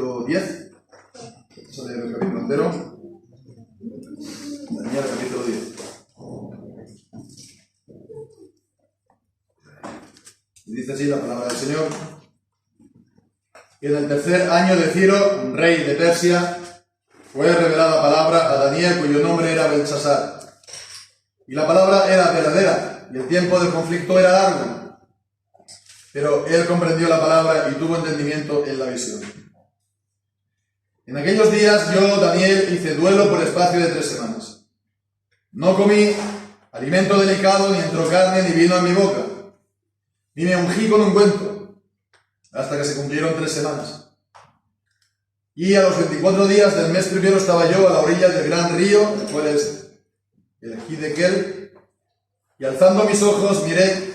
capítulo 10. Vamos a leer el capítulo entero. Daniel, capítulo 10. Y dice así la palabra del Señor. Y en el tercer año de Ciro, rey de Persia, fue revelada palabra a Daniel, cuyo nombre era Belsasar. Y la palabra era verdadera, y el tiempo del conflicto era largo. Pero él comprendió la palabra y tuvo entendimiento en la visión. En aquellos días yo, Daniel, hice duelo por espacio de 3 semanas. No comí alimento delicado, ni entró carne, ni vino a mi boca, ni me ungí con ungüento, hasta que se cumplieron 3 semanas. Y a los 24 días del mes primero estaba yo a la orilla del gran río, el cual es el Hiddekel, y alzando mis ojos miré,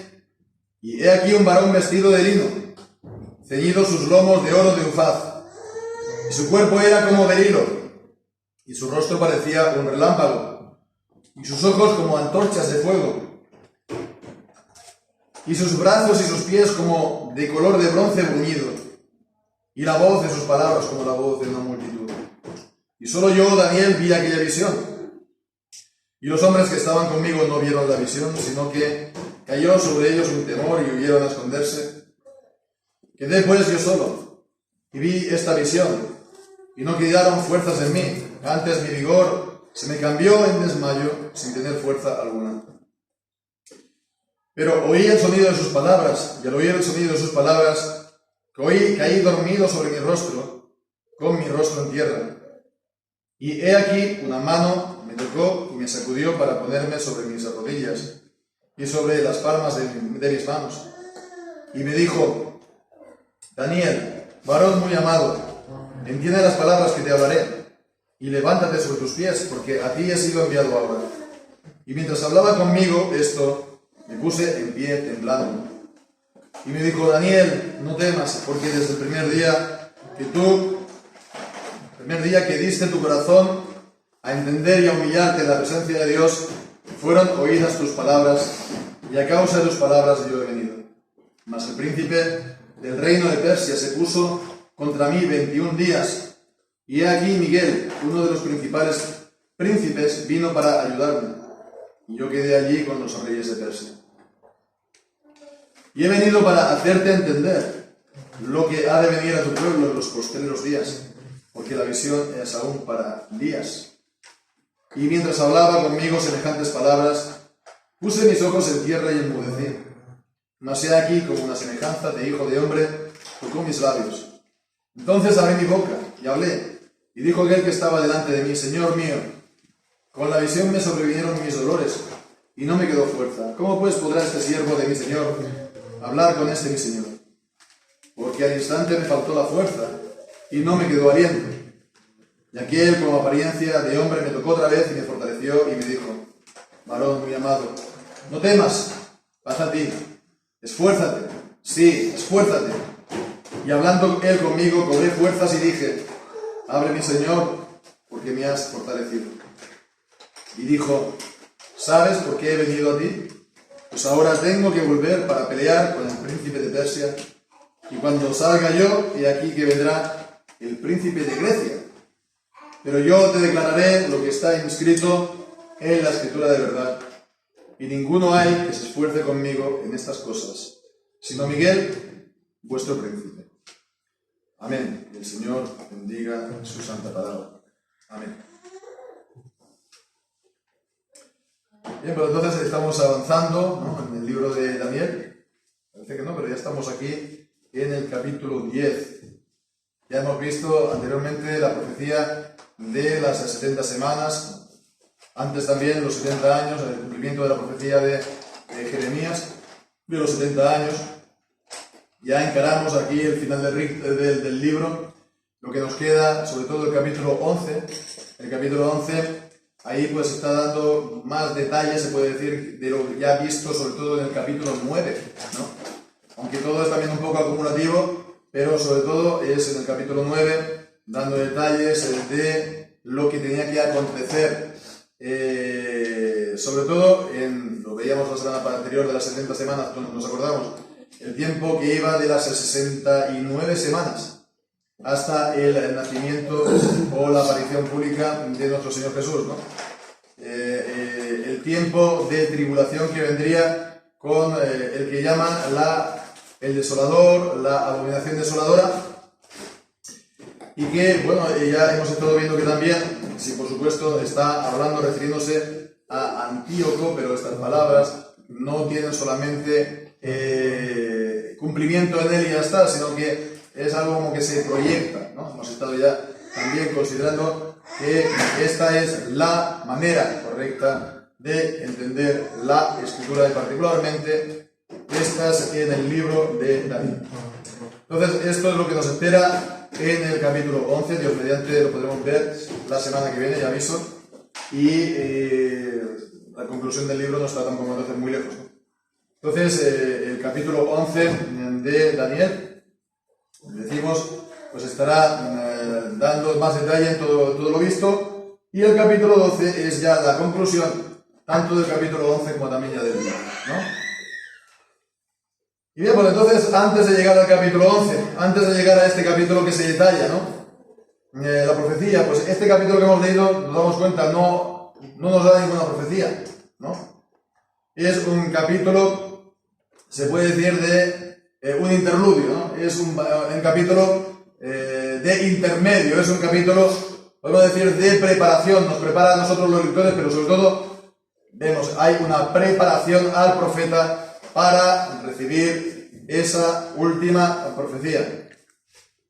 y he aquí un varón vestido de lino, ceñidos sus lomos de oro de Ufaz, y su cuerpo era como berilo, y su rostro parecía un relámpago, y sus ojos como antorchas de fuego, y sus brazos y sus pies como de color de bronce bruñido, y la voz de sus palabras como la voz de una multitud. Y solo yo, Daniel, vi aquella visión. Y los hombres que estaban conmigo no vieron la visión, sino que cayó sobre ellos un temor y huyeron a esconderse. Quedé pues yo solo, y vi esta visión, y no quedaron fuerzas en mí. Antes mi vigor se me cambió en desmayo, sin tener fuerza alguna. Pero oí el sonido de sus palabras, y al oír el sonido de sus palabras, caí dormido sobre mi rostro, con mi rostro en tierra. Y he aquí una mano me tocó y me sacudió para ponerme sobre mis rodillas y sobre las palmas de mis manos. Y me dijo: Daniel, varón muy amado, entiende las palabras que te hablaré, y levántate sobre tus pies, porque a ti he sido enviado ahora. Y mientras hablaba conmigo esto, me puse en pie temblando. Y me dijo: Daniel, no temas, porque desde el primer día que diste tu corazón a entender y a humillarte en la presencia de Dios, fueron oídas tus palabras, y a causa de tus palabras yo he venido. Mas el príncipe del reino de Persia se puso contra mí 21 días, y he aquí Miguel, uno de los principales príncipes, vino para ayudarme, y yo quedé allí con los reyes de Persia. Y he venido para hacerte entender lo que ha de venir a tu pueblo en los postreros días, porque la visión es aún para días. Y mientras hablaba conmigo semejantes palabras, puse mis ojos en tierra y enmudecí. Mas he aquí, como una semejanza de hijo de hombre, tocó mis labios. Entonces abrí mi boca y hablé, y dijo aquel que estaba delante de mí: Señor mío, con la visión me sobrevinieron mis dolores, y no me quedó fuerza. ¿Cómo pues podrá este siervo de mi Señor hablar con este mi Señor? Porque al instante me faltó la fuerza, y no me quedó aliento. Y aquel, con apariencia de hombre, me tocó otra vez y me fortaleció, y me dijo: varón muy amado, no temas, pasa a ti, esfuérzate, sí, esfuérzate. Y hablando él conmigo, cobré fuerzas y dije: hable mi Señor, porque me has fortalecido. Y dijo: ¿sabes por qué he venido a ti? Pues ahora tengo que volver para pelear con el príncipe de Persia, y cuando salga yo, he aquí que vendrá el príncipe de Grecia. Pero yo te declararé lo que está inscrito en la Escritura de verdad, y ninguno hay que se esfuerce conmigo en estas cosas, sino Miguel, vuestro príncipe. Amén. Y el Señor bendiga su santa palabra. Amén. Bien, pues entonces estamos avanzando, ¿no?, en el libro de Daniel. Parece que no, pero ya estamos aquí en el capítulo 10. Ya hemos visto anteriormente la profecía de las 70 semanas, antes también los 70 años, el cumplimiento de la profecía de Jeremías, de los 70 años. Ya encaramos aquí el final del libro, lo que nos queda, sobre todo el capítulo 11. El capítulo 11, ahí pues está dando más detalles, se puede decir, de lo ya visto, sobre todo en el capítulo 9, ¿no? Aunque todo es también un poco acumulativo, pero sobre todo es en el capítulo 9, dando detalles de lo que tenía que acontecer, sobre todo, lo veíamos la semana anterior de las 70 semanas, nos acordamos, el tiempo que iba de las 69 semanas, hasta el nacimiento o la aparición pública de nuestro Señor Jesús, ¿no? El tiempo de tribulación que vendría con el que llaman el desolador, la abominación desoladora, y que, bueno, ya hemos estado viendo que también, sí, por supuesto, está hablando, refiriéndose a Antíoco, pero estas palabras no tienen solamente cumplimiento en él y ya está, sino que es algo como que se proyecta, ¿no? Hemos estado ya también considerando que esta es la manera correcta de entender la Escritura, y particularmente estas en el libro de Daniel. Entonces, esto es lo que nos espera en el capítulo 11. Dios mediante lo podremos ver la semana que viene, ya aviso. Y la conclusión del libro no está tampoco entonces muy lejos, ¿no? Entonces, el capítulo 11 de Daniel, decimos, pues estará dando más detalle en todo lo visto. Y el capítulo 12 es ya la conclusión, tanto del capítulo 11 como también ya del libro, ¿no? Y bien, pues entonces, antes de llegar al capítulo 11, antes de llegar a este capítulo que se detalla, ¿no? La profecía, pues este capítulo que hemos leído, nos damos cuenta, no nos da ninguna profecía, ¿no? Es un capítulo, se puede decir, de un interludio, ¿no? Es un capítulo de intermedio, es un capítulo, podemos decir, de preparación, nos prepara a nosotros los lectores, pero sobre todo, vemos, hay una preparación al profeta para recibir esa última profecía.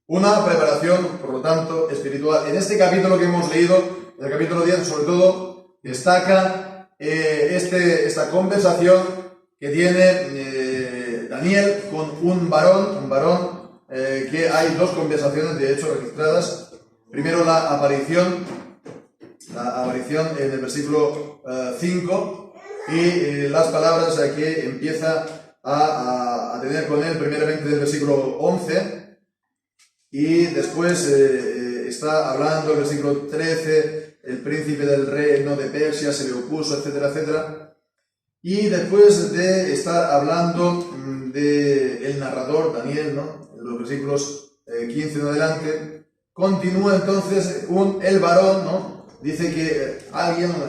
Una preparación, por lo tanto, espiritual. En este capítulo que hemos leído, el capítulo 10, sobre todo, destaca esta conversación que tiene Daniel con un varón, que hay dos conversaciones, de hecho, registradas. Primero la aparición en el versículo 5, y las palabras que empieza a tener con él, primeramente del versículo 11, y después está hablando el versículo 13, el príncipe del reino de Persia se le opuso, etcétera, etcétera. Y después de estar hablando del narrador, Daniel, ¿no? En los versículos 15 en adelante, continúa entonces el varón, ¿no? Dice que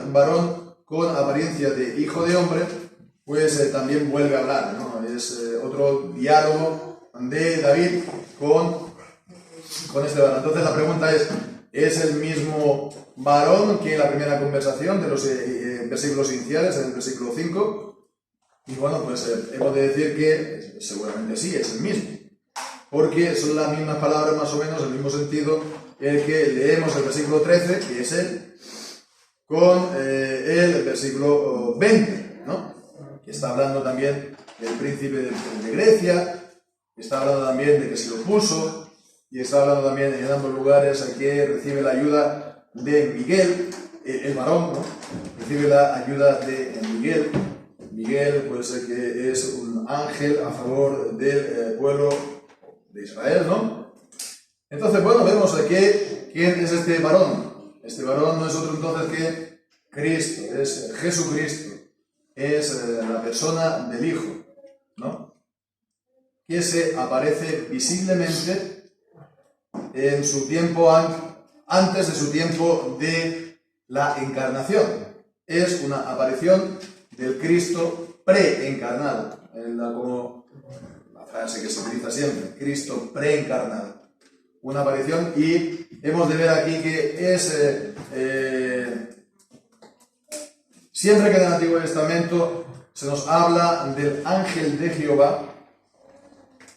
un varón con apariencia de hijo de hombre, pues también vuelve a hablar, ¿no? Es otro diálogo de David con este varón. Entonces la pregunta ¿es el mismo varón que en la primera conversación de los versículos iniciales, en el versículo 5? Y bueno, pues hemos de decir que seguramente sí, es el mismo, porque son las mismas palabras, más o menos, el mismo sentido, el que leemos el versículo 13, que es él, con el versículo 20, ¿no? Que está hablando también del príncipe de Grecia, que está hablando también de que se lo opuso, y está hablando también en ambos lugares que recibe la ayuda de Miguel, el varón, ¿no? Recibe la ayuda de Miguel. Miguel, pues que es un ángel a favor del pueblo de Israel, ¿no? Entonces, bueno, vemos aquí quién es este varón. Este varón no es otro entonces que Cristo, es Jesucristo, es la persona del Hijo, ¿no? Que se aparece visiblemente en su tiempo, antes de su tiempo de la encarnación. Es una aparición del Cristo preencarnado, como la frase que se utiliza siempre, Cristo preencarnado. Una aparición, y hemos de ver aquí que es siempre que en el Antiguo Testamento se nos habla del ángel de Jehová.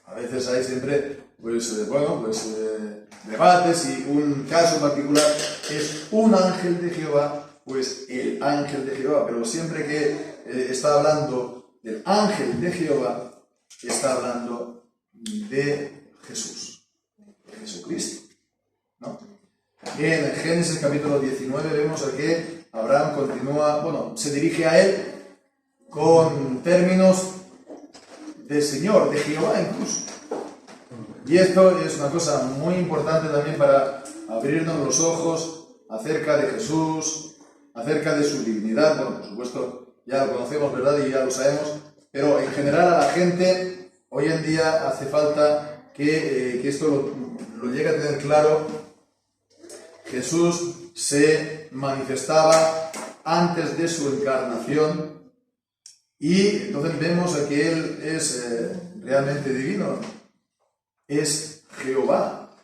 A veces hay siempre debates, y un caso particular es un ángel de Jehová, pues el ángel de Jehová, pero siempre que está hablando del ángel de Jehová, está hablando de Jesús. Jesucristo, ¿no? En Génesis capítulo 19 vemos que Abraham se dirige a él con términos de Señor, de Jehová incluso. Y esto es una cosa muy importante también para abrirnos los ojos acerca de Jesús, acerca de su divinidad. Bueno, por supuesto, ya lo conocemos, ¿verdad? Y ya lo sabemos, pero en general a la gente hoy en día hace falta que esto lo llega a tener claro. Jesús se manifestaba antes de su encarnación y entonces vemos que Él es realmente divino, es Jehová.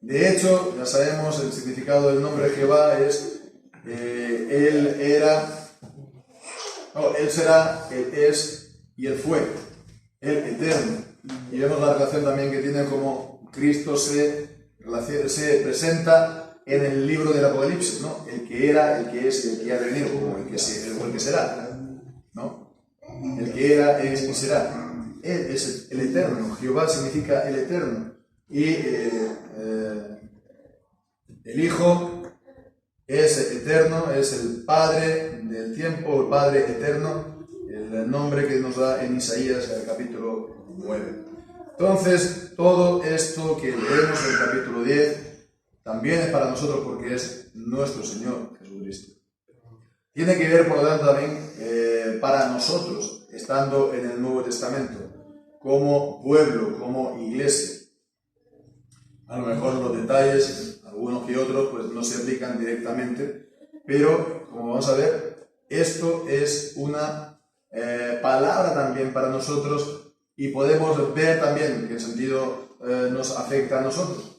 De hecho, ya sabemos el significado del nombre Jehová es Él será, Él es y Él fue, Él eterno. Y vemos la relación también que tiene como Cristo se presenta en el libro del Apocalipsis, ¿no? El que era, el que es y el que ha de venir, como el que será, ¿no? El que era, es y será. Él es el eterno. Jehová significa el eterno. Y el Hijo es eterno, es el Padre del tiempo, el Padre eterno, el nombre que nos da en Isaías, el capítulo 9. Entonces, todo esto que leemos en el capítulo 10 también es para nosotros porque es nuestro Señor Jesucristo. Tiene que ver, por lo tanto, también para nosotros, estando en el Nuevo Testamento, como pueblo, como iglesia. A lo mejor los detalles, algunos que otros, pues no se aplican directamente, pero, como vamos a ver, esto es una palabra también para nosotros y podemos ver también en qué sentido nos afecta a nosotros.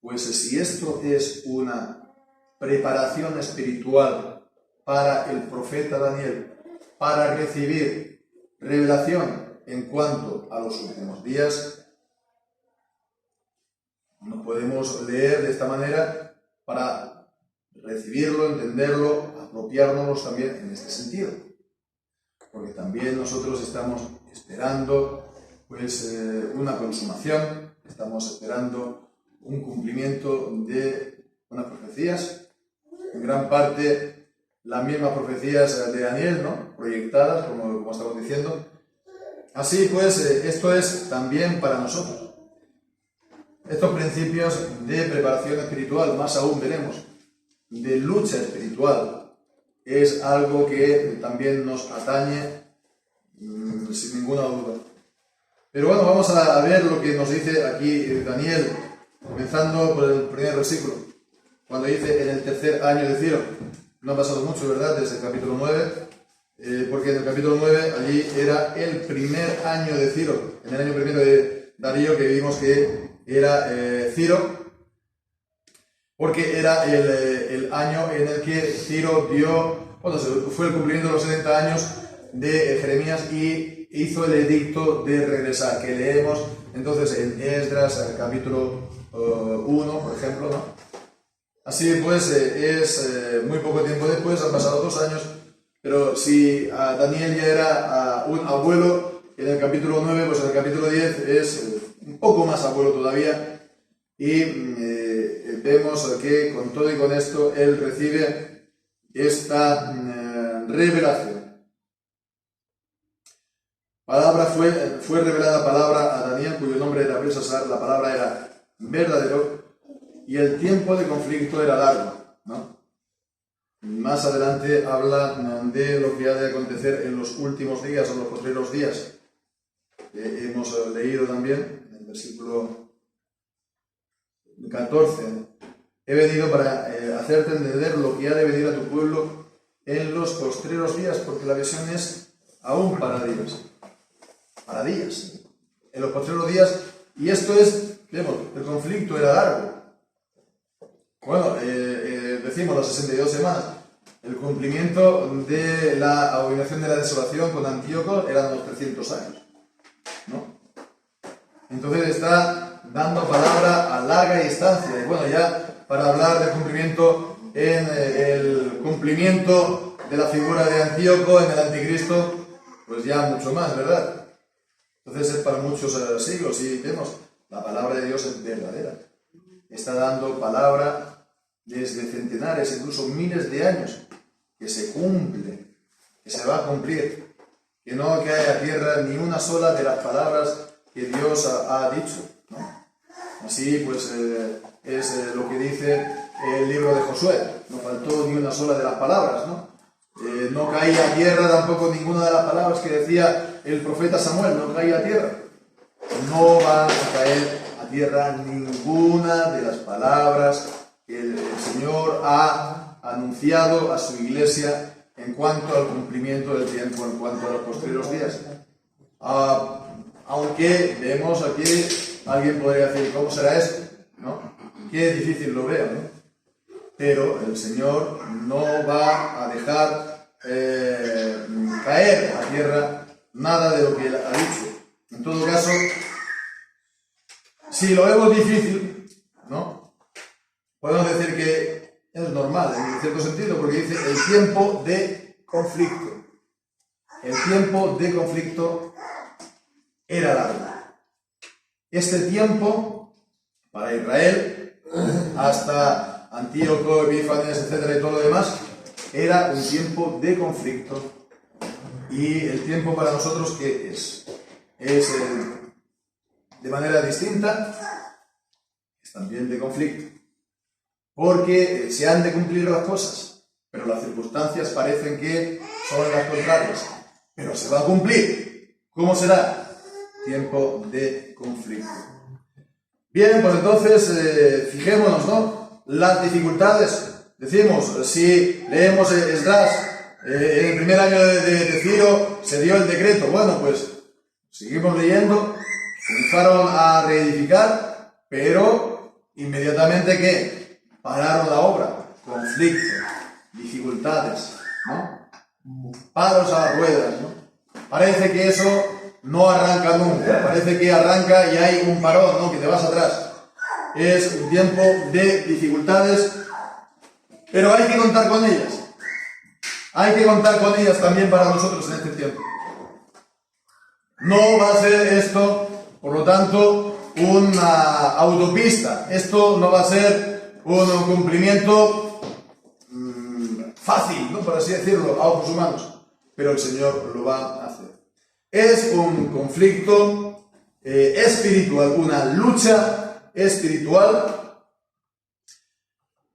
Pues si esto es una preparación espiritual para el profeta Daniel, para recibir revelación en cuanto a los últimos días, nos podemos leer de esta manera para recibirlo, entenderlo, apropiárnoslo también en este sentido. Porque también nosotros estamos esperando pues, una consumación, estamos esperando un cumplimiento de unas profecías, en gran parte las mismas profecías de Daniel, ¿no? Proyectadas, como estamos diciendo. Así pues, esto es también para nosotros. Estos principios de preparación espiritual, más aún veremos, de lucha espiritual, es algo que también nos atañe sin ninguna duda. Pero bueno, vamos a ver lo que nos dice aquí Daniel, comenzando por el primer versículo, cuando dice en el tercer año de Ciro. No ha pasado mucho, ¿verdad?, desde el capítulo 9, porque en el capítulo 9 allí era el primer año de Ciro, en el año primero de Darío, que vimos que era Ciro, porque era el año en el que Ciro fue el cumplimiento de los 70 años de Jeremías y hizo el edicto de regresar, que leemos entonces en Esdras, capítulo 1, por ejemplo, ¿no? Así pues, es muy poco tiempo después, han pasado 2 años, pero si Daniel ya era un abuelo en el capítulo 9, pues en el capítulo 10 es un poco más abuelo todavía, y vemos que con todo y con esto él recibe esta revelación. Fue revelada palabra a Daniel, cuyo nombre era Belsasar, la palabra era verdadero, y el tiempo de conflicto era largo, ¿no? Más adelante habla de lo que ha de acontecer en los últimos días o los postreros días. Hemos leído también en el versículo 14: he venido para hacerte entender lo que ha de venir a tu pueblo en los postreros días, porque la visión es aún para días. Para días. En los postreros días, y esto es, vemos, el conflicto era largo. Bueno, decimos las 62 semanas. El cumplimiento de la abominación de la desolación con Antíoco eran los 300 años, ¿no? Entonces está dando palabra a larga distancia. Y bueno, ya para hablar del cumplimiento en el cumplimiento de la figura de Antíoco en el Anticristo, pues ya mucho más, ¿verdad? Entonces es para muchos siglos, y vemos, la palabra de Dios es verdadera. Está dando palabra desde centenares, incluso miles de años, que se cumple, que se va a cumplir, que no cae a tierra ni una sola de las palabras que Dios ha dicho, ¿no? Así pues es lo que dice el libro de Josué, no faltó ni una sola de las palabras, ¿no? No caía a tierra tampoco ninguna de las palabras que decía el profeta Samuel, no caía a tierra. no va a caer a tierra ninguna de las palabras que el Señor ha anunciado a su iglesia en cuanto al cumplimiento del tiempo, en cuanto a los postreros días. Aunque vemos aquí, alguien podría decir, ¿cómo será esto? ¿No? Qué difícil lo veo, ¿no? Pero el Señor no va a dejar caer a tierra nada de lo que Él ha dicho. En todo caso, si lo vemos difícil, ¿no? Podemos decir que es normal, en cierto sentido, porque dice el tiempo de conflicto. El tiempo de conflicto era largo. Este tiempo, para Israel, hasta Antíoco, Epífanes, etcétera, y todo lo demás, era un tiempo de conflicto. Y el tiempo para nosotros, ¿qué es? Es de manera distinta, es también de conflicto. Porque se han de cumplir las cosas, pero las circunstancias parecen que son las contrarias. Pero se va a cumplir. ¿Cómo será? Tiempo de conflicto. Bien, pues entonces, fijémonos, ¿no? Las dificultades. Decimos, si leemos Esdras, en el primer año de Ciro se dio el decreto. Bueno, pues seguimos leyendo, comenzaron a reedificar, pero inmediatamente ¿qué? Pararon la obra. Conflicto, dificultades, ¿no? Palos a las ruedas, ¿no? Parece que eso no arranca nunca, parece que arranca y hay un parón, ¿no? Que te vas atrás. Es un tiempo de dificultades, pero hay que contar con ellas. Hay que contar con ellas también para nosotros en este tiempo. No va a ser esto, por lo tanto, una autopista. Esto no va a ser un cumplimiento fácil, ¿no? Por así decirlo, a ojos humanos. Pero el Señor lo va a hacer. Es un conflicto espiritual, una lucha espiritual.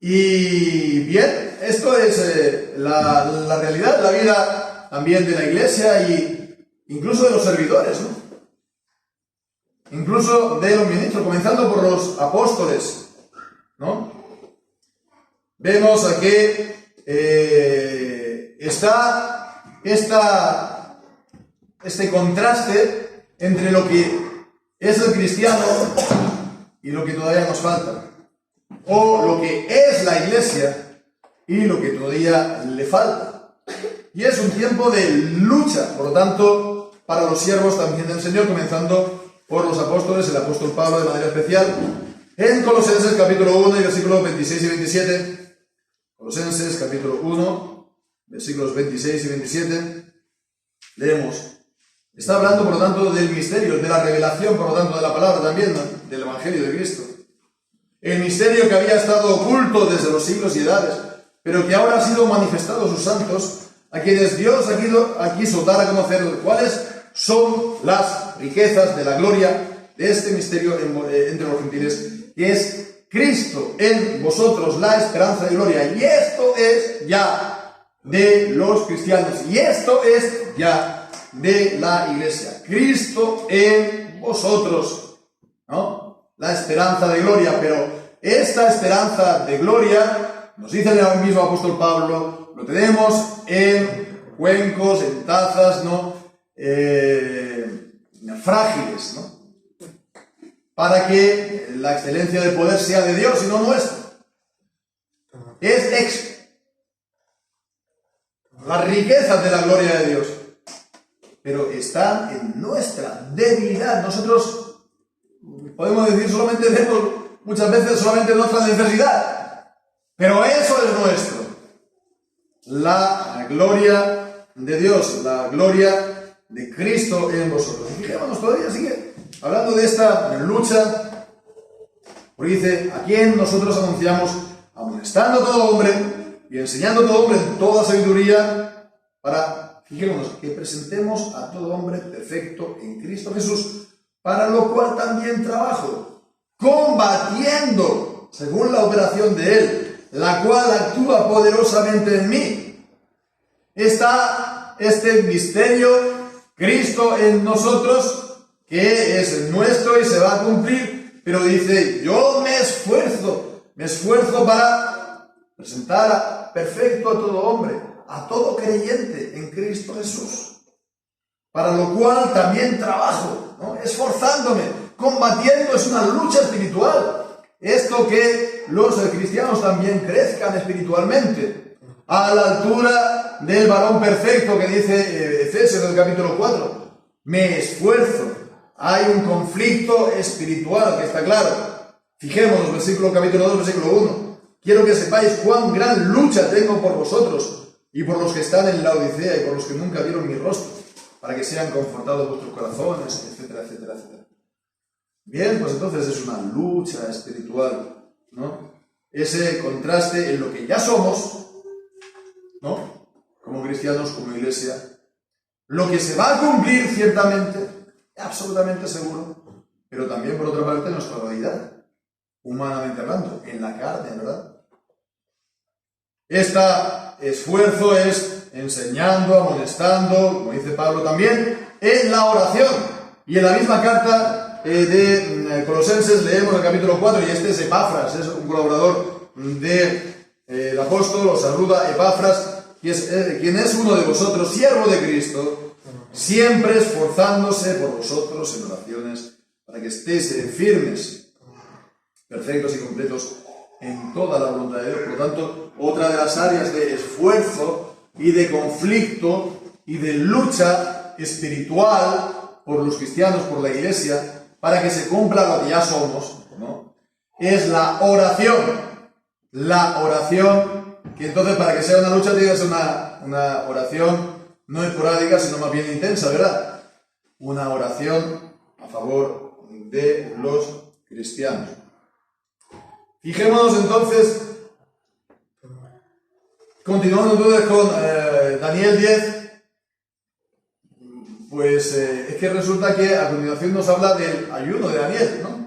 Y bien, esto es la realidad, la vida también de la iglesia y incluso de los servidores, ¿no? Incluso de los ministros, comenzando por los apóstoles, ¿no? Vemos aquí está este contraste entre lo que es el cristiano y lo que todavía nos falta, o lo que es la iglesia y lo que todavía le falta. Y es un tiempo de lucha, por lo tanto, para los siervos también del Señor, comenzando por los apóstoles, el apóstol Pablo de manera especial, en Colosenses capítulo 1 y versículos 26 y 27. Colosenses capítulo 1, versículos 26 y 27, leemos. Está hablando, por lo tanto, del misterio, de la revelación, por lo tanto, de la palabra también, ¿no? Del Evangelio de Cristo. El misterio que había estado oculto desde los siglos y edades, pero que ahora ha sido manifestado a sus santos, a quienes Dios quiso dar a conocer cuáles son las riquezas de la gloria de este misterio entre los gentiles, que es Cristo en vosotros, la esperanza de gloria. Y esto es ya de los cristianos, y esto es ya de la iglesia. Cristo en vosotros, ¿no? La esperanza de gloria, pero esta esperanza de gloria, nos dice el mismo apóstol Pablo, lo tenemos en cuencos, en tazas, ¿no? Frágiles, ¿no? Para que la excelencia del poder sea de Dios y no nuestro. Es las riquezas de la gloria de Dios, pero están en nuestra debilidad. Nosotros podemos decir solamente vemos muchas veces solamente nuestra necesidad, pero eso es nuestro. La gloria de Dios, la gloria de Cristo en vosotros. Y fijémonos, todavía sigue hablando de esta lucha, porque dice, a quien nosotros anunciamos, amonestando a todo hombre y enseñando a todo hombre en toda sabiduría, para, fijémonos, que presentemos a todo hombre perfecto en Cristo Jesús, para lo cual también trabajo, combatiendo según la operación de Él, la cual actúa poderosamente en mí. Está este misterio, Cristo en nosotros, que es nuestro y se va a cumplir, pero dice, yo me esfuerzo para presentar perfecto a todo hombre, a todo creyente en Cristo Jesús, para lo cual también trabajo, ¿no? Esforzándome, combatiendo, es una lucha espiritual. Esto que los cristianos también crezcan espiritualmente, a la altura del varón perfecto que dice Efesios en el capítulo 4. Me esfuerzo. Hay un conflicto espiritual que está claro. Fijémonos, capítulo 2, versículo 1. Quiero que sepáis cuán gran lucha tengo por vosotros y por los que están en la Odisea y por los que nunca vieron mi rostro, para que sean confortados vuestros corazones, etcétera, etcétera, etcétera. Bien, pues entonces es una lucha espiritual, ¿no? Ese contraste en lo que ya somos, ¿no? Como cristianos, como iglesia, lo que se va a cumplir ciertamente, absolutamente seguro, pero también por otra parte nuestra realidad, humanamente hablando, en la carne, ¿verdad? Este esfuerzo es enseñando, amonestando, como dice Pablo también, en la oración. Y en la misma carta de Colosenses leemos el capítulo 4, y este es Epafras, es un colaborador del apóstol, os saluda Epafras, quien es uno de vosotros, siervo de Cristo, siempre esforzándose por vosotros en oraciones, para que estéis firmes, perfectos y completos en toda la voluntad de Dios. Por lo tanto, otra de las áreas de esfuerzo y de conflicto y de lucha espiritual por los cristianos, por la iglesia, para que se cumpla lo que ya somos, ¿no? Es la oración. La oración, que entonces para que sea una lucha tiene que ser una oración no esporádica, sino más bien intensa, ¿verdad? Una oración a favor de los cristianos. Fijémonos entonces, continuando entonces con Daniel 10, pues es que resulta que a continuación nos habla del ayuno de Daniel, ¿no?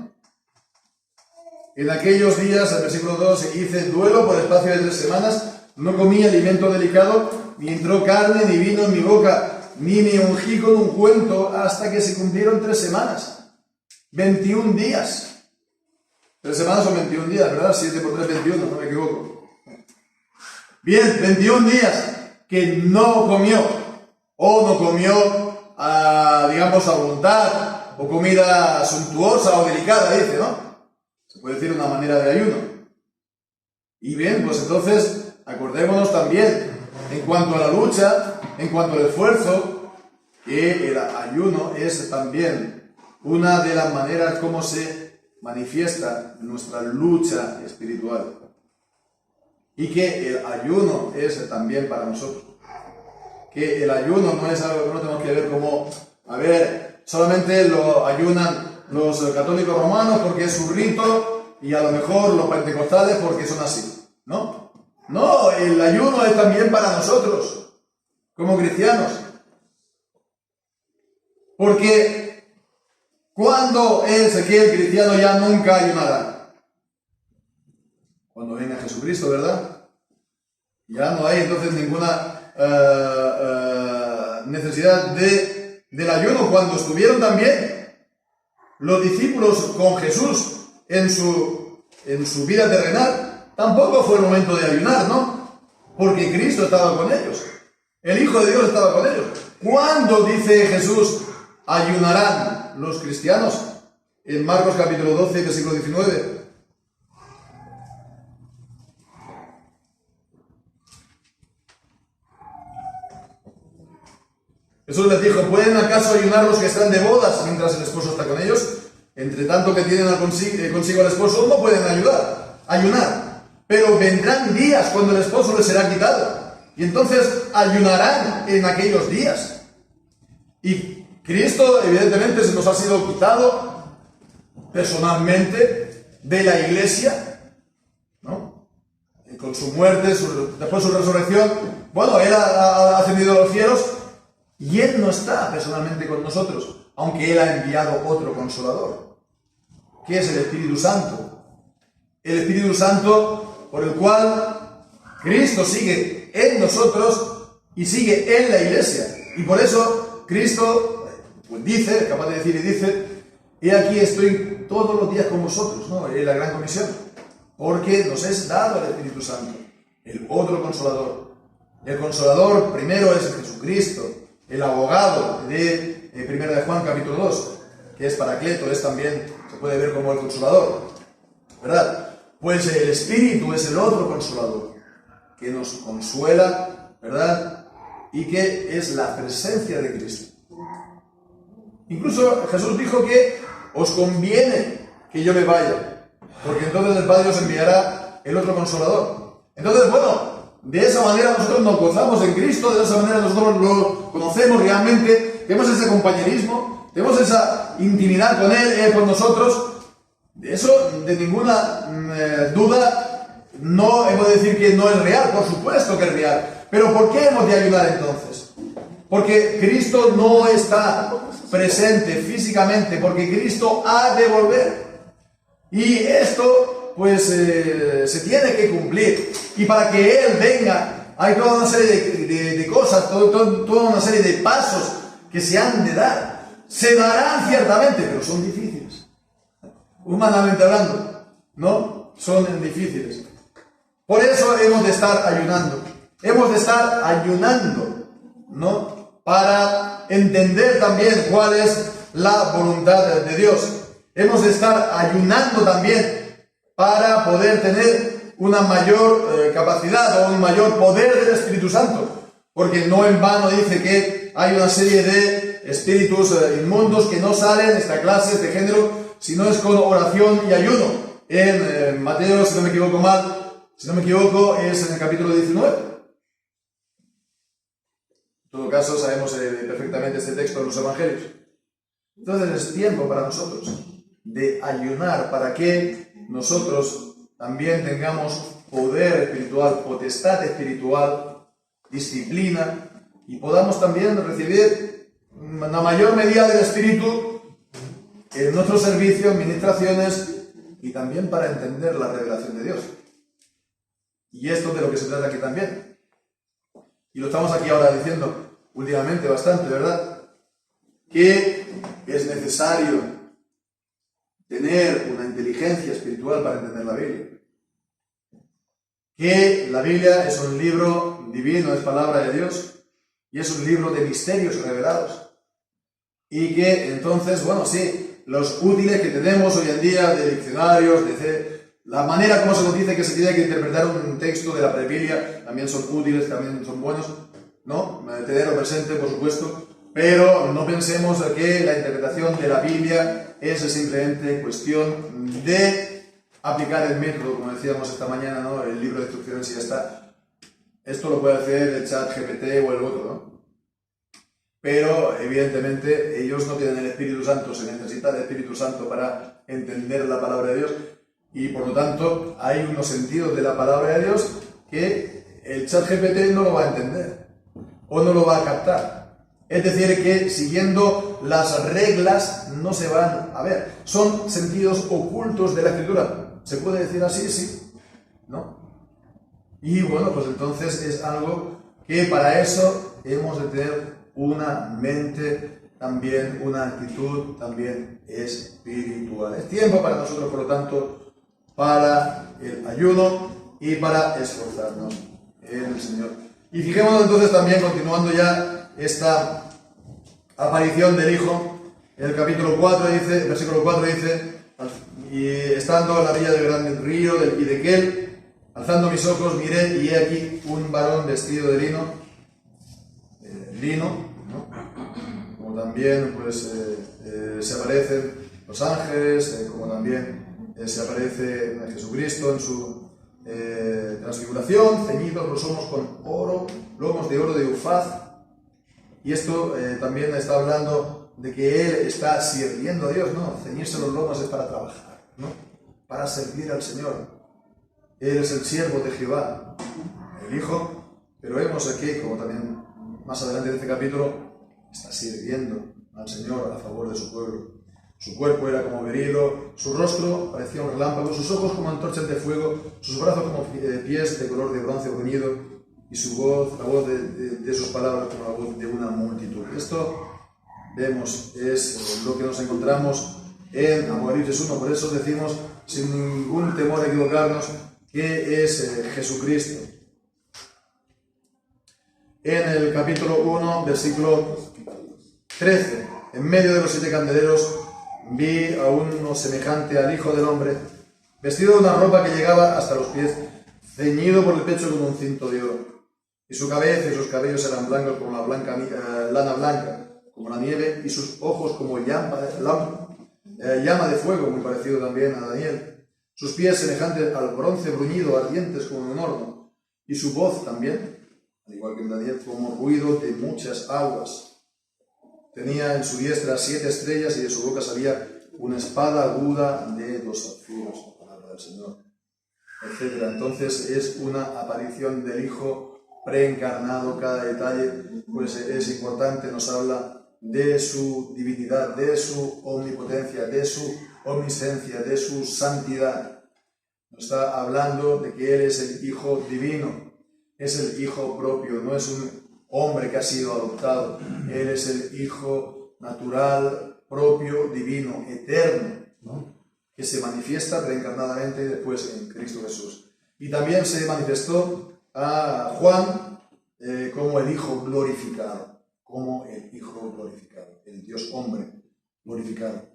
En aquellos días, el versículo 2 dice, duelo por espacio de 3 semanas, no comí alimento delicado, ni entró carne ni vino en mi boca, ni me ungí con ungüento hasta que se cumplieron 3 semanas. 21 días. 3 semanas son 21 días, ¿verdad? 7 por 3, 21, no me equivoco. Bien, 21 días que no comió, o no comió digamos, a voluntad, o comida suntuosa o delicada, dice, ¿no? Se puede decir una manera de ayuno. Y bien, pues entonces, acordémonos también, en cuanto a la lucha, en cuanto al esfuerzo, que el ayuno es también una de las maneras como se manifiesta nuestra lucha espiritual. Y que el ayuno es también para nosotros. Que el ayuno no es algo que no tenemos que ver como, a ver, solamente lo ayunan los católicos romanos porque es su rito y a lo mejor los pentecostales porque son así, ¿no? No, el ayuno es también para nosotros, como cristianos. Porque ¿cuándo es que el cristiano ya nunca ayunará? Cuando venga Jesucristo, ¿verdad? Ya no hay entonces ninguna necesidad del ayuno. Cuando estuvieron también los discípulos con Jesús en su vida terrenal, tampoco fue el momento de ayunar, ¿no? Porque Cristo estaba con ellos, el Hijo de Dios estaba con ellos. ¿Cuándo, dice Jesús, ayunarán los cristianos? En Marcos capítulo 12, versículo 19. Jesús les dijo, ¿pueden acaso ayunar los que están de bodas mientras el esposo está con ellos? Entre tanto que tienen consigo al esposo, no pueden ayunar. Pero vendrán días cuando el esposo les será quitado. Y entonces ayunarán en aquellos días. Y Cristo, evidentemente, se nos ha sido quitado personalmente de la iglesia, ¿no? Y con su muerte, después su resurrección, bueno, Él ha ascendido a los cielos. Y Él no está personalmente con nosotros, aunque Él ha enviado otro Consolador, que es el Espíritu Santo. El Espíritu Santo por el cual Cristo sigue en nosotros y sigue en la iglesia. Y por eso Cristo, pues dice, es capaz de decir y dice, he aquí estoy todos los días con vosotros, ¿no? En la gran comisión, porque nos es dado el Espíritu Santo, el otro Consolador. El Consolador primero es Jesucristo, el abogado de 1 de Juan capítulo 2, que es Paracleto, es también, se puede ver como el Consolador, ¿verdad? Pues el Espíritu es el otro Consolador, que nos consuela, ¿verdad? Y que es la presencia de Cristo. Incluso Jesús dijo que os conviene que yo me vaya, porque entonces el Padre os enviará el otro Consolador. Entonces, bueno, de esa manera nosotros nos gozamos en Cristo, de esa manera nosotros lo conocemos realmente, tenemos ese compañerismo, tenemos esa intimidad con Él con nosotros. De eso, de ninguna duda, no hemos de decir que no es real, por supuesto que es real. Pero ¿por qué hemos de ayudar entonces? Porque Cristo no está presente físicamente, porque Cristo ha de volver. Y esto, pues, se tiene que cumplir. Y para que Él venga, hay toda una serie de cosas, toda una serie de pasos que se han de dar. Se darán ciertamente, pero son difíciles. Humanamente hablando, ¿no? Son difíciles. Por eso hemos de estar ayunando. Hemos de estar ayunando, ¿no? Para entender también cuál es la voluntad de Dios. Hemos de estar ayunando también para poder tener una mayor capacidad o un mayor poder del Espíritu Santo. Porque no en vano dice que hay una serie de espíritus inmundos que no salen, esta clase, este género, si no es con oración y ayuno. En Mateo, si no me equivoco es en el capítulo 19. En todo caso, sabemos perfectamente este texto de los Evangelios. Entonces es tiempo para nosotros de ayunar, para que nosotros también tengamos poder espiritual, potestad espiritual, disciplina, y podamos también recibir la mayor medida del Espíritu en nuestro servicio, en ministraciones, y también para entender la revelación de Dios. Y esto es de lo que se trata aquí también. Y lo estamos aquí ahora diciendo últimamente bastante, ¿verdad? Que es necesario tener una inteligencia espiritual para entender la Biblia. Que la Biblia es un libro divino, es palabra de Dios, y es un libro de misterios revelados. Y que entonces, bueno, sí, los útiles que tenemos hoy en día de diccionarios, la manera como se nos dice que se tiene que interpretar un texto de la Biblia, también son útiles, también son buenos, ¿no? Tenerlo presente, por supuesto, pero no pensemos que la interpretación de la Biblia es simplemente cuestión de aplicar el método, como decíamos esta mañana, ¿no? El libro de instrucciones y ya está. Esto lo puede hacer el ChatGPT o el otro, ¿no? Pero, evidentemente, ellos no tienen el Espíritu Santo, se necesita el Espíritu Santo para entender la palabra de Dios. Y por lo tanto, hay unos sentidos de la palabra de Dios que el ChatGPT no lo va a entender o no lo va a captar. Es decir, que siguiendo las reglas no se van a ver. Son sentidos ocultos de la Escritura. ¿Se puede decir así? Sí. ¿No? Y bueno, pues entonces es algo que para eso hemos de tener una mente también, una actitud también espiritual. Es tiempo para nosotros, por lo tanto, para el ayuno y para esforzarnos en el Señor. Y fijémonos entonces también, continuando ya esta aparición del Hijo, en el capítulo 4 dice, versículo 4 dice, y estando a la orilla del gran río del Hidekel, alzando mis ojos miré y he aquí un varón vestido de lino, ¿no? Como también pues se aparecen los ángeles, como también se aparece Jesucristo en su transfiguración, ceñidos los lomos con oro, lomos de oro de Ufaz. Y esto también está hablando de que Él está sirviendo a Dios, ¿no? Ceñirse los lomos es para trabajar, ¿no? Para servir al Señor. Él es el siervo de Jehová, el Hijo, pero vemos aquí, como también más adelante en este capítulo, está sirviendo al Señor a favor de su pueblo. Su cuerpo era como berilo, su rostro parecía un relámpago, sus ojos como antorchas de fuego, sus brazos como pies de color de bronce bruñido, y su voz, la voz de sus palabras como la voz de una multitud. Esto vemos, es lo que nos encontramos en Apocalipsis 1. Por eso decimos, sin ningún temor a equivocarnos, que es Jesucristo. En el capítulo 1, versículo 13, en medio de los 7 candeleros, vi a uno semejante al Hijo del Hombre, vestido de una ropa que llegaba hasta los pies, ceñido por el pecho con un cinto de oro. Y su cabeza y sus cabellos eran blancos como la lana blanca, como la nieve, y sus ojos como llama de fuego, muy parecido también a Daniel. Sus pies semejantes al bronce bruñido, ardientes como en un horno. Y su voz también, al igual que en Daniel, como ruido de muchas aguas. Tenía en su diestra 7 estrellas y de su boca salía una espada aguda de 2 filos, la palabra del Señor, etc. Entonces es una aparición del Hijo preencarnado. Cada detalle pues es importante, nos habla de su divinidad, de su omnipotencia, de su omnisciencia, de su santidad. Nos está hablando de que Él es el Hijo divino, es el Hijo propio, no es un hombre que ha sido adoptado. Él es el Hijo natural, propio, divino, eterno, ¿no?, que se manifiesta reencarnadamente después en Cristo Jesús. Y también se manifestó a Juan como el Hijo glorificado, el Dios hombre glorificado.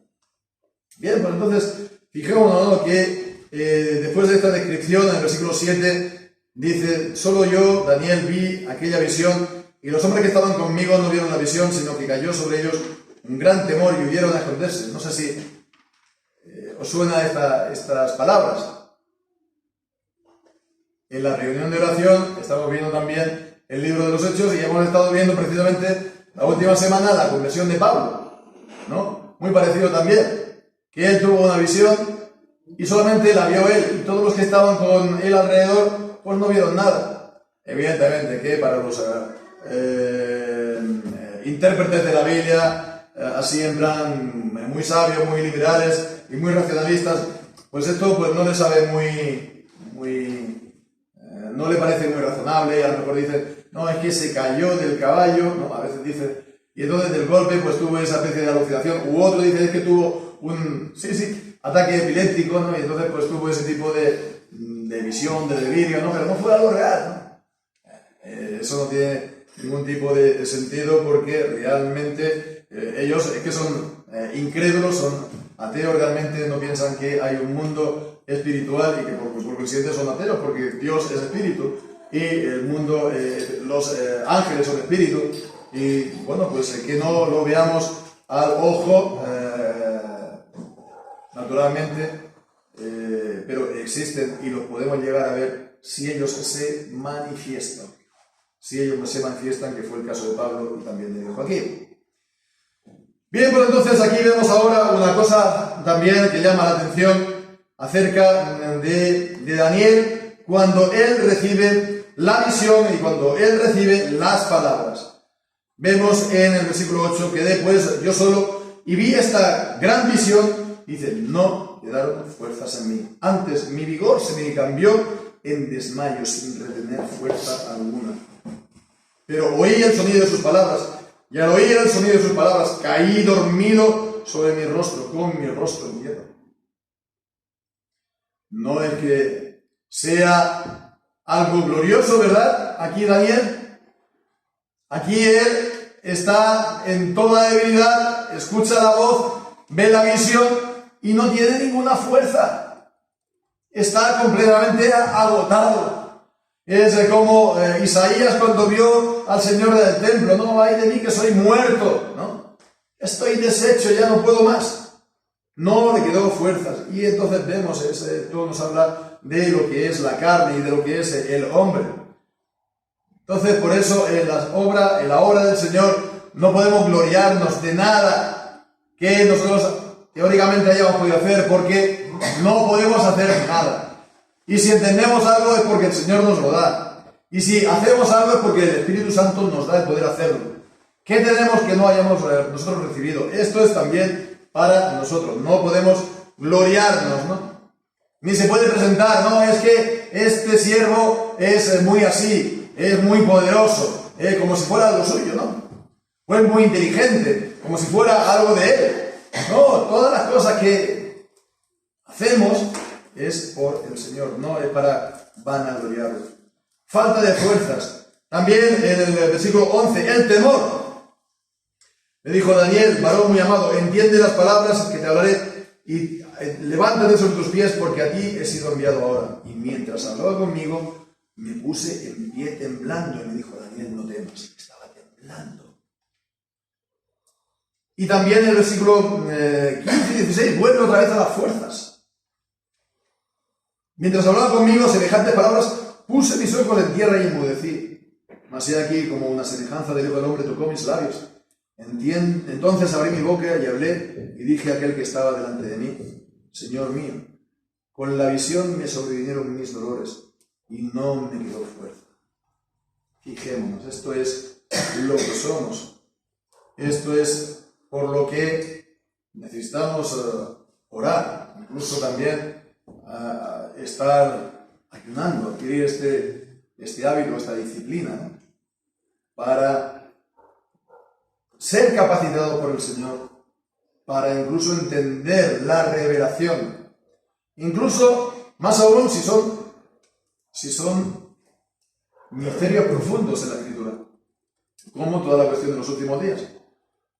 Bien, pues entonces, fijémonos, ¿no?, que después de esta descripción, en el versículo 7, dice: solo yo, Daniel, vi aquella visión, y los hombres que estaban conmigo no vieron la visión, sino que cayó sobre ellos un gran temor y huyeron a esconderse. No sé si os suena estas palabras. En la reunión de oración estamos viendo también el libro de los Hechos y hemos estado viendo precisamente la última semana la conversión de Pablo, ¿no? Muy parecido también, que él tuvo una visión y solamente la vio él, y todos los que estaban con él alrededor pues no vieron nada. Evidentemente que para los intérpretes de la Biblia, así en plan muy sabios, muy liberales y muy racionalistas, pues esto pues no les sabe no le parece muy razonable. A lo mejor dicen: no, es que se cayó del caballo, ¿no? A veces dicen, y entonces del golpe pues tuvo esa especie de alucinación, u otro dice: es que tuvo un ataque epiléptico, ¿no? Y entonces pues tuvo ese tipo de visión, de delirio, ¿no? Pero no fue algo real, ¿no? Eso no tiene ningún tipo de sentido, porque realmente ellos es que son incrédulos, son ateos, realmente no piensan que hay un mundo espiritual, y que por consiguiente son ateos, porque Dios es espíritu y el mundo, los ángeles son espíritu, y bueno, pues que no lo veamos al ojo, naturalmente, pero existen y los podemos llegar a ver si ellos se manifiestan. Si ellos se manifiestan, que fue el caso de Pablo y también de Joaquín. Bien, pues entonces aquí vemos ahora una cosa también que llama la atención acerca de Daniel, cuando él recibe la visión y cuando él recibe las palabras. Vemos en el versículo 8 que después yo solo, y vi esta gran visión, dice: no quedaron fuerzas en mí. Antes mi vigor se me cambió en desmayo, sin retener fuerza alguna. Pero oí el sonido de sus palabras, y al oír el sonido de sus palabras caí dormido sobre mi rostro, con mi rostro en tierra. No es que sea algo glorioso, ¿verdad? Aquí Daniel, aquí él está en toda debilidad, escucha la voz, ve la visión y no tiene ninguna fuerza. Está completamente agotado. Es como Isaías cuando vio al Señor del templo: no, ay de mí que soy muerto, ¿no? Estoy deshecho, ya no puedo más. No le quedó fuerzas. Y entonces vemos, esto nos habla de lo que es la carne y de lo que es el hombre. Entonces, por eso en la obra del Señor no podemos gloriarnos de nada que nosotros teóricamente hayamos podido hacer, porque no podemos hacer nada. Y si entendemos algo es porque el Señor nos lo da. Y si hacemos algo es porque el Espíritu Santo nos da el poder hacerlo. ¿Qué tenemos que no hayamos nosotros recibido? Esto es también para nosotros. No podemos gloriarnos, ¿no? Ni se puede presentar: no, es que este siervo es muy así, es muy poderoso, como si fuera lo suyo, ¿no? o es muy inteligente, como si fuera algo de él. No, todas las cosas que hacemos es por el Señor, no es para vanagloriarlo. Falta de fuerzas. También en el versículo 11, el temor. Le dijo Daniel, varón muy amado, entiende las palabras que te hablaré y levántate sobre tus pies porque a ti he sido enviado ahora. Y mientras hablaba conmigo, me puse en pie temblando y me dijo, Daniel, no temas. Estaba temblando. Y también en el versículo 15 y 16, vuelve otra vez a las fuerzas. Mientras hablaba conmigo, semejantes palabras, puse mis ojos en tierra y enmudecí. Mas he aquí, como una semejanza del Hijo del Hombre tocó mis labios. Entonces abrí mi boca y hablé y dije a aquel que estaba delante de mí, Señor mío, con la visión me sobrevinieron mis dolores y no me quedó fuerza. Fijémonos, esto es lo que somos. Esto es por lo que necesitamos orar, incluso también estar ayunando, adquirir este hábito, esta disciplina, ¿no? Para ser capacitado por el Señor, para incluso entender la revelación, incluso más aún si son misterios profundos en la Escritura, como toda la cuestión de los últimos días.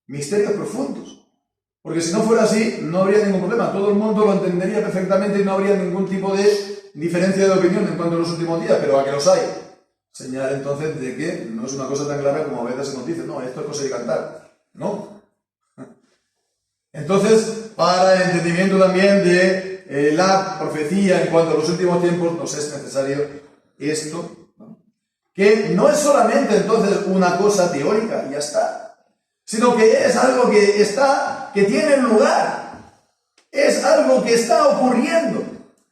Misterios profundos. Porque si no fuera así, no habría ningún problema. Todo el mundo lo entendería perfectamente y no habría ningún tipo de diferencia de opinión en cuanto a los últimos días, pero a que los hay. Señal entonces de que no es una cosa tan clara como a veces se nos dice, no, esto es cosa de cantar. No. Entonces, para el entendimiento también de la profecía en cuanto a los últimos tiempos, nos es necesario esto, ¿no? Que no es solamente entonces una cosa teórica y ya está, sino que es algo que tiene lugar, es algo que está ocurriendo,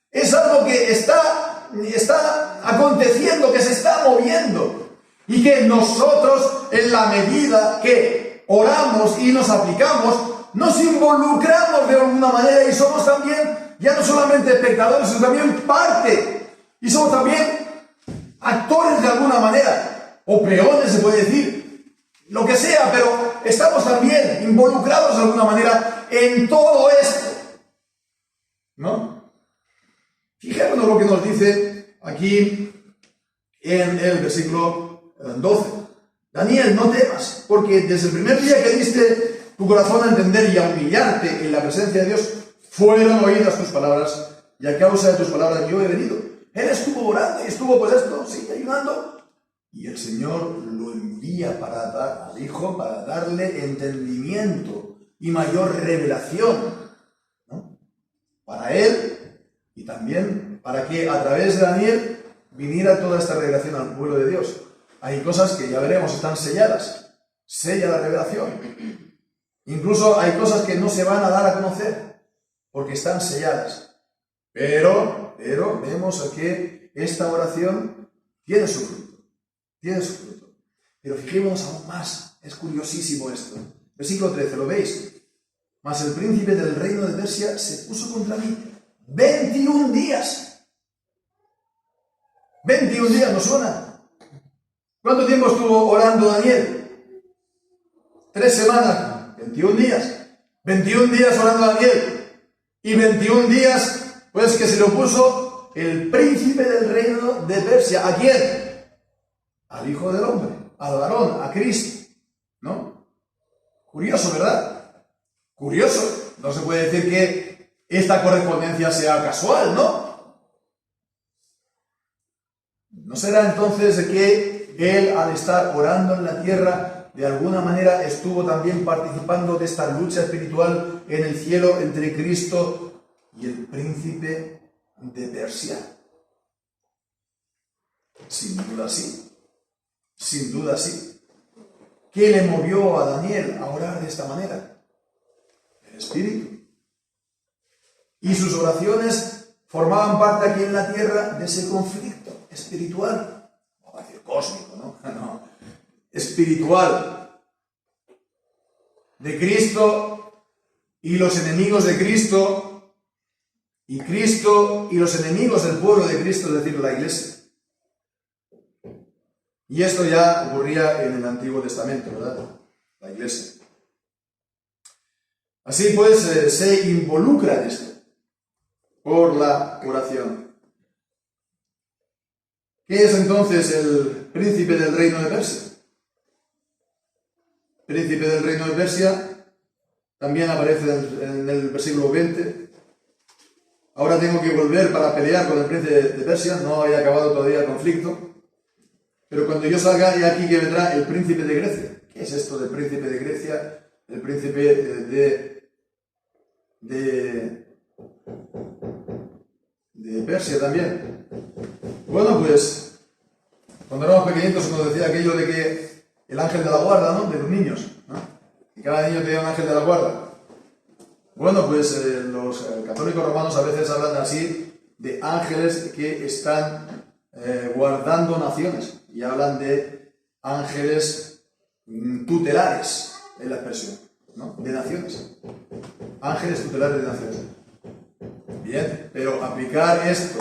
es algo que está aconteciendo, que se está moviendo, y que nosotros, en la medida que oramos y nos aplicamos, nos involucramos de alguna manera y somos también, ya no solamente espectadores, sino también parte, y somos también actores de alguna manera, o peones se puede decir, lo que sea, pero estamos también involucrados de alguna manera en todo esto, ¿no? Fijémonos lo que nos dice aquí en el versículo 12. Daniel, no temas, porque desde el primer día que diste tu corazón a entender y a humillarte en la presencia de Dios, fueron oídas tus palabras, y a causa de tus palabras yo he venido. Él estuvo orando y estuvo, pues esto, sí, ayudando. Y el Señor lo envía para dar al Hijo, para darle entendimiento y mayor revelación, ¿no? Para Él y también para que a través de Daniel viniera toda esta revelación al pueblo de Dios. Hay cosas que ya veremos, están selladas. Sella la revelación. Incluso hay cosas que no se van a dar a conocer porque están selladas. Pero vemos que esta oración tiene su fruto. Tiene su fruto. Pero fijémonos aún más. Es curiosísimo esto. Versículo 13, ¿lo veis? Mas el príncipe del reino de Persia se puso contra mí 21 días. 21 días, ¿no suena? ¿Cuánto tiempo estuvo orando Daniel? 3 semanas, 21 días. 21 días orando Daniel. Y 21 días, pues que se lo puso el príncipe del reino de Persia. ¿A quién? Al Hijo del Hombre, al varón, a Cristo, ¿no? Curioso, ¿verdad? Curioso. No se puede decir que esta correspondencia sea casual, ¿no? ¿No será entonces de que él, al estar orando en la tierra, de alguna manera estuvo también participando de esta lucha espiritual en el cielo entre Cristo y el príncipe de Persia? Sin duda sí. Sin duda sí. ¿Qué le movió a Daniel a orar de esta manera? El Espíritu. Y sus oraciones formaban parte aquí en la tierra de ese conflicto espiritual. No va a decir cósmico, ¿no? No. Espiritual. De Cristo y los enemigos de Cristo. Y Cristo y los enemigos del pueblo de Cristo, es decir, la iglesia. Y esto ya ocurría en el Antiguo Testamento, ¿verdad? la Iglesia. Así pues, se involucra en esto por la oración. ¿Qué es entonces el príncipe del reino de Persia? Príncipe del reino de Persia también aparece en el versículo 20. Ahora tengo que volver para pelear con el príncipe de Persia, no he acabado todavía el conflicto. Pero cuando yo salga, he aquí que vendrá el príncipe de Grecia. ¿Qué es esto del príncipe de Grecia? El príncipe de Persia también. Bueno, pues, cuando éramos pequeñitos se nos decía aquello de que el ángel de la guarda, ¿no? De los niños, ¿no? Y cada niño tenía un ángel de la guarda. Bueno, pues los católicos romanos a veces hablan así de ángeles que están guardando naciones. Y hablan de ángeles tutelares, en la expresión, ¿no? De naciones. Ángeles tutelares de naciones. Bien, pero aplicar esto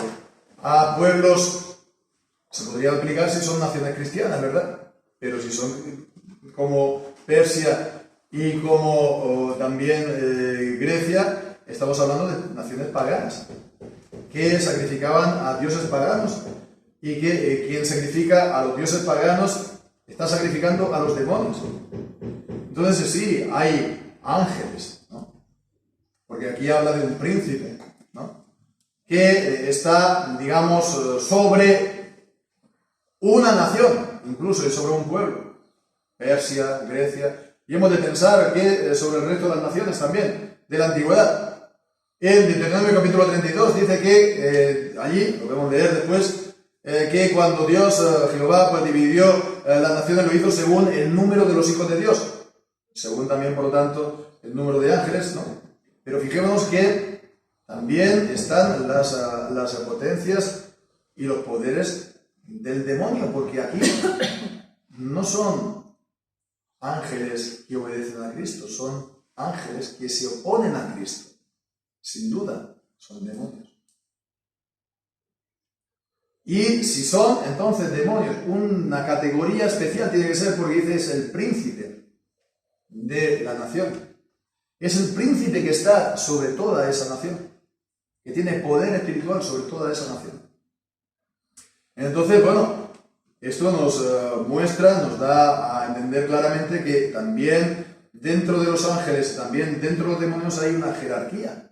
a pueblos se podría aplicar si son naciones cristianas, ¿verdad? Pero si son como Persia y como también Grecia, estamos hablando de naciones paganas que sacrificaban a dioses paganos y que quien sacrifica a los dioses paganos está sacrificando a los demonios. Entonces sí, hay ángeles, ¿no? Porque aquí habla de un príncipe, ¿no? Que está, digamos, sobre una nación, incluso sobre un pueblo, Persia, Grecia, y hemos de pensar que sobre el resto de las naciones también, de la antigüedad. En Deuteronomio capítulo 32 dice que, allí, lo podemos leer después, que cuando Dios, Jehová, pues dividió las naciones, lo hizo según el número de los hijos de Dios, según también, por lo tanto, el número de ángeles, ¿no? Pero fijémonos que también están las potencias y los poderes del demonio, porque aquí no son ángeles que obedecen a Cristo, son ángeles que se oponen a Cristo. Sin duda, son demonios. Y si son, entonces, demonios, una categoría especial tiene que ser porque dice es el príncipe de la nación. Es el príncipe que está sobre toda esa nación, que tiene poder espiritual sobre toda esa nación. Entonces, bueno, esto nos muestra, nos da a entender claramente que también dentro de los ángeles, también dentro de los demonios hay una jerarquía,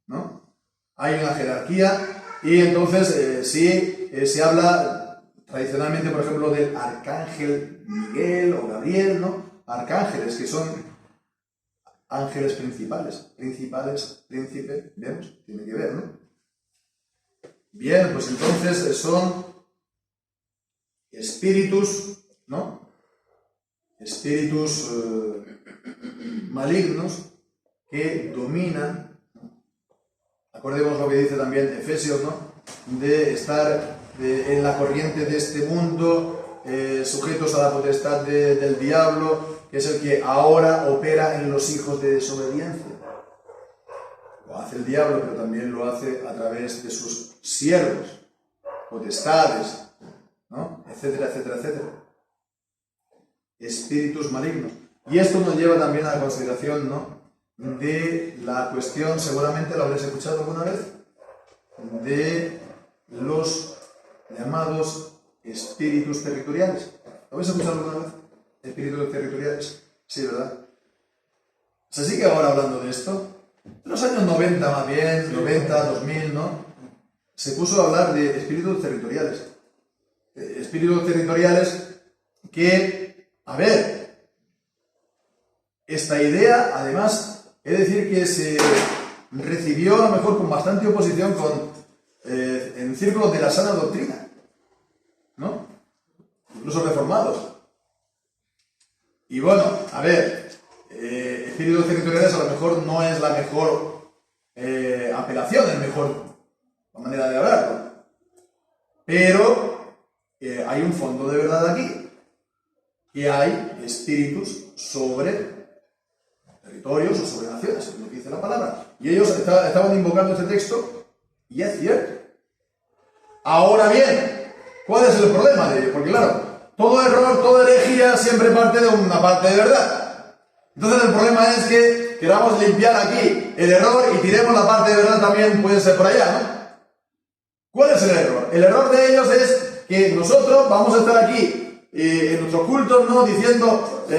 ¿no? Hay una jerarquía y entonces se habla tradicionalmente, por ejemplo, del arcángel Miguel o Gabriel, ¿no? Arcángeles, que son ángeles principales, príncipe, ¿vemos? Tiene que ver, ¿no? Bien, pues entonces son espíritus, ¿no? Espíritus malignos que dominan, ¿no? Acordemos lo que dice también Efesios, ¿no? De estar en la corriente de este mundo, sujetos a la potestad del diablo, que es el que ahora opera en los hijos de desobediencia. Lo hace el diablo, pero también lo hace a través de sus siervos, potestades, ¿no? Etcétera, etcétera, etcétera. Espíritus malignos. Y esto nos lleva también a la consideración, ¿no? De la cuestión, seguramente lo habréis escuchado alguna vez, de los llamados espíritus territoriales. ¿Lo habéis escuchado alguna vez? Espíritus territoriales. Sí, ¿verdad? ¿Se sigue ahora hablando de esto? En los años 90 más bien, 90, 2000, ¿no? Se puso a hablar de espíritus territoriales. Espíritus territoriales que, a ver, esta idea, además, es decir que se recibió a lo mejor con bastante oposición en círculos de la sana doctrina, ¿no? Incluso reformados. Y bueno, a ver, espíritus territoriales a lo mejor no es la mejor apelación, es mejor manera de hablarlo. Pero hay un fondo de verdad aquí, que hay espíritus sobre territorios o sobre naciones, es lo que dice la palabra. Y ellos estaban invocando este texto, y es cierto. Ahora bien, ¿cuál es el problema de ello? Porque claro, todo error, toda herejía siempre parte de una parte de verdad. Entonces el problema es que queramos limpiar aquí el error y tiremos la parte de verdad también, puede ser por allá, ¿no? ¿Cuál es el error? El error de ellos es que nosotros vamos a estar aquí en nuestros cultos, ¿no? Diciendo, que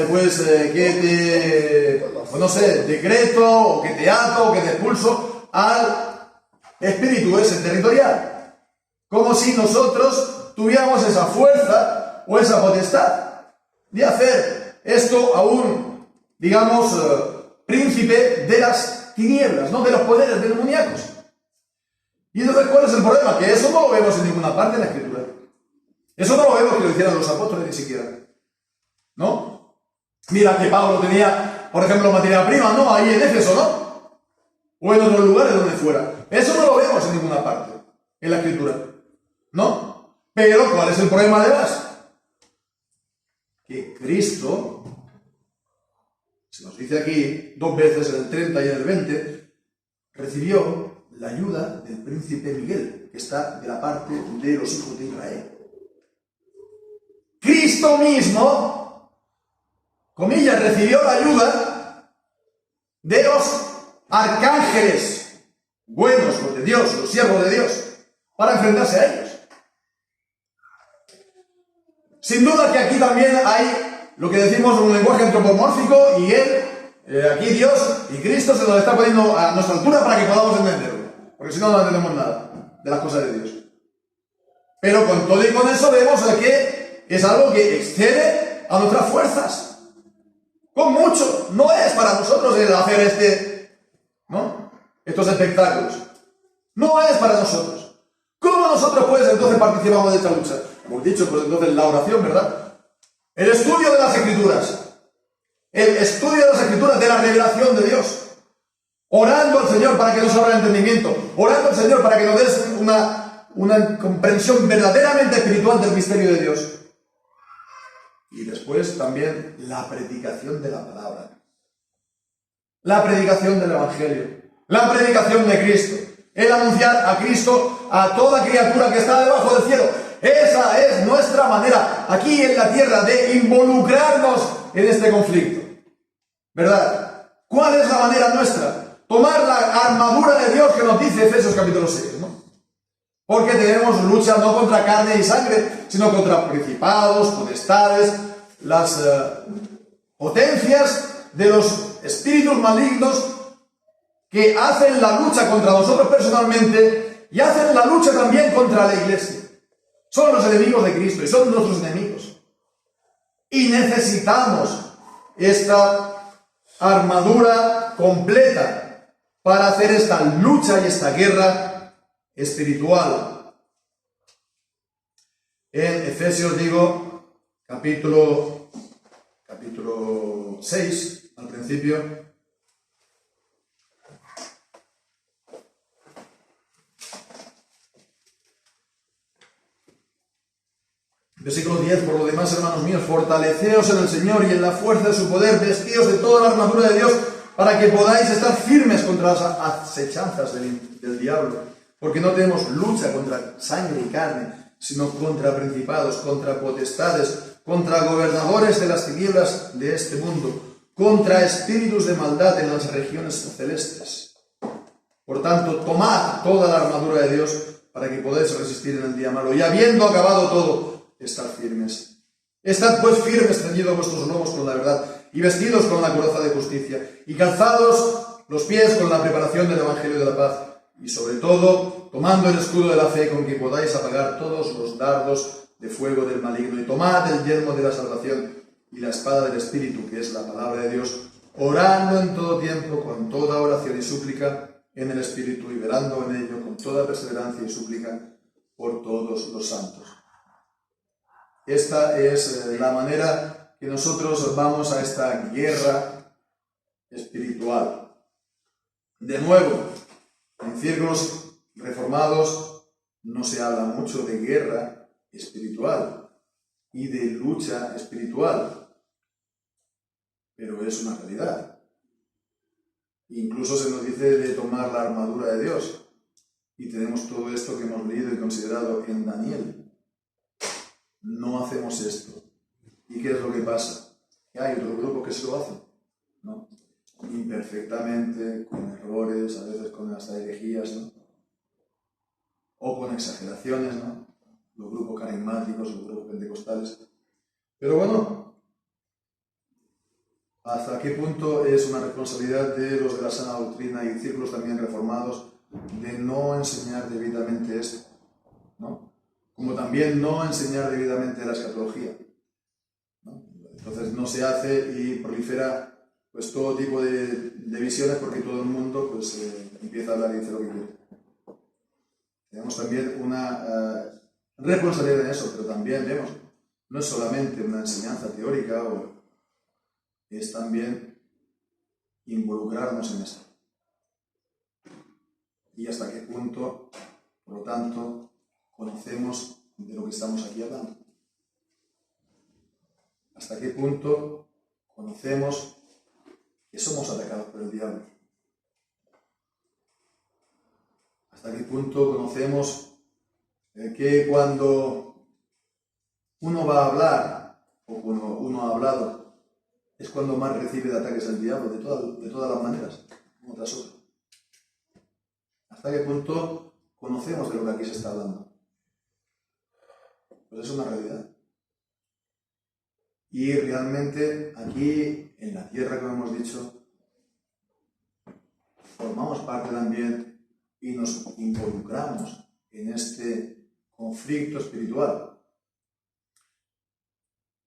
te, no sé, decreto, o que te ato, o que te expulso al espíritu ese territorial. Como si nosotros tuviéramos esa fuerza o esa potestad de hacer esto a un, digamos, príncipe de las tinieblas, ¿no? De los poderes demoníacos. Y entonces, ¿cuál es el problema? Que eso no lo vemos en ninguna parte de la Escritura. Eso no lo vemos que lo hicieran los apóstoles ni siquiera. ¿No? Mira que Pablo tenía, por ejemplo, materia prima, ¿no? Ahí en Éfeso, ¿no? O en otros lugares donde fuera. Eso no lo vemos en ninguna parte, en la Escritura. ¿No? Pero, ¿cuál es el problema además? Que Cristo, se nos dice aquí, 2 veces, en el 30 y en el 20, recibió la ayuda del príncipe Miguel, que está de la parte de los hijos de Israel. Cristo mismo, comillas, recibió la ayuda de los arcángeles buenos, los de Dios, los siervos de Dios, para enfrentarse a ellos. Sin duda que aquí también hay lo que decimos un lenguaje antropomórfico y aquí Dios y Cristo se nos está poniendo a nuestra altura para que podamos entenderlo, porque si no, no entendemos nada de las cosas de Dios. Pero con todo y con eso vemos que es algo que excede a nuestras fuerzas. Con mucho. No es para nosotros el hacer estos espectáculos. No es para nosotros. ¿Cómo nosotros pues entonces participamos de esta lucha? Hemos dicho pues entonces la oración, ¿verdad? El estudio de las Escrituras. El estudio de las Escrituras, de la revelación de Dios. Orando al Señor para que nos abra el entendimiento. Orando al Señor para que nos des una comprensión verdaderamente espiritual del misterio de Dios. Y después también la predicación de la palabra. La predicación del Evangelio. La predicación de Cristo. El anunciar a Cristo a toda criatura que está debajo del cielo. Esa es nuestra manera, aquí en la tierra, de involucrarnos en este conflicto. ¿Verdad? ¿Cuál es la manera nuestra? Tomar la armadura de Dios que nos dice Efesios capítulo 6, ¿no? Porque tenemos lucha no contra carne y sangre, sino contra principados, potestades, las potencias de los espíritus malignos que hacen la lucha contra nosotros personalmente y hacen la lucha también contra la iglesia. Son los enemigos de Cristo y son nuestros enemigos. Y necesitamos esta armadura completa para hacer esta lucha y esta guerra espiritual. En Efesios, digo, capítulo 6, al principio. Versículo 10, por lo demás, hermanos míos, fortaleceos en el Señor y en la fuerza de su poder, vestíos de toda la armadura de Dios, para que podáis estar firmes contra las acechanzas del diablo. Porque no tenemos lucha contra sangre y carne, sino contra principados, contra potestades, contra gobernadores de las tinieblas de este mundo, contra espíritus de maldad en las regiones celestes. Por tanto, tomad toda la armadura de Dios para que podáis resistir en el día malo. Y habiendo acabado todo, estar firmes. Estad pues firmes, ceñidos vuestros lomos con la verdad, y vestidos con la coraza de justicia, y calzados los pies con la preparación del Evangelio de la paz, y sobre todo, tomando el escudo de la fe con que podáis apagar todos los dardos de fuego del maligno, y tomad el yelmo de la salvación, y la espada del Espíritu, que es la palabra de Dios, orando en todo tiempo, con toda oración y súplica, en el Espíritu, y velando en ello, con toda perseverancia y súplica, por todos los santos. Esta es la manera que nosotros vamos a esta guerra espiritual. De nuevo, en círculos reformados no se habla mucho de guerra espiritual y de lucha espiritual, pero es una realidad. Incluso se nos dice de tomar la armadura de Dios, y tenemos todo esto que hemos leído y considerado en Daniel. No hacemos esto. ¿Y qué es lo que pasa? Que hay otro grupo que sí lo hace, ¿no? Imperfectamente, con errores, a veces con hasta herejías, ¿no? O con exageraciones, ¿no? Los grupos carismáticos, los grupos pentecostales. Pero bueno, ¿hasta qué punto es una responsabilidad de los de la sana doctrina y círculos también reformados de no enseñar debidamente esto, ¿no? Como también no enseñar debidamente la escatología, ¿no? Entonces no se hace y prolifera pues todo tipo de visiones porque todo el mundo pues empieza a hablar y dice lo que quiere. Tenemos también una responsabilidad en eso, pero también vemos, no es solamente una enseñanza teórica, es también involucrarnos en eso. Y hasta qué punto, por lo tanto, conocemos de lo que estamos aquí hablando. Hasta qué punto conocemos que somos atacados por el diablo. Hasta qué punto conocemos que cuando uno va a hablar, o cuando uno ha hablado, es cuando más recibe de ataques del diablo, de todas las maneras, una tras otra. ¿Hasta qué punto conocemos de lo que aquí se está hablando? Pues es una realidad. Y realmente aquí, en la tierra, como hemos dicho, formamos parte también y nos involucramos en este conflicto espiritual.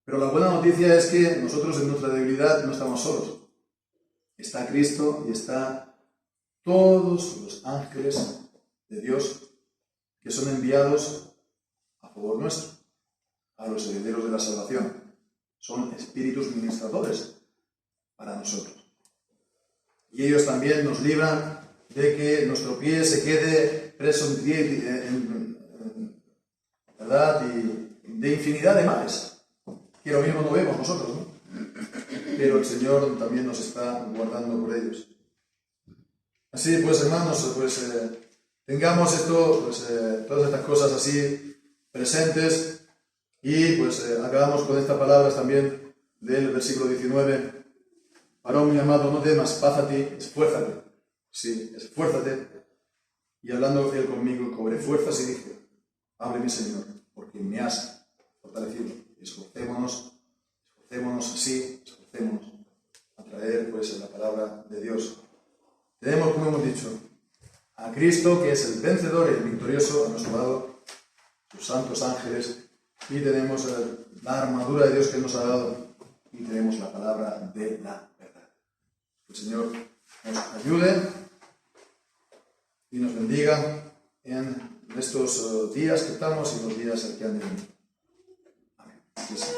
Pero la buena noticia es que nosotros en nuestra debilidad no estamos solos. Está Cristo y está todos los ángeles de Dios que son enviados a favor nuestro, a los herederos de la salvación. Son espíritus ministradores para nosotros. Y ellos también nos libran de que nuestro pie se quede preso ¿verdad? Y de infinidad de males, que lo mismo no vemos nosotros, ¿no? Pero el Señor también nos está guardando por ellos. Así pues, hermanos, pues tengamos esto, pues, todas estas cosas así presentes y pues acabamos con estas palabras también del versículo 19. Varón mi amado, no temas, paz a ti, esfuérzate. Sí, esfuérzate. Y hablando él conmigo, cobré fuerzas y dije, hábleme, Señor, porque me has fortalecido. Esforcémonos así, esforcémonos a traer pues la palabra de Dios. Tenemos, como hemos dicho, a Cristo, que es el vencedor y el victorioso a nuestro lado, sus santos ángeles, y tenemos la armadura de Dios que Él nos ha dado, y tenemos la palabra de la verdad. Que el Señor nos ayude y nos bendiga en estos días que estamos y los días que han de venir. Amén. Sí, sí.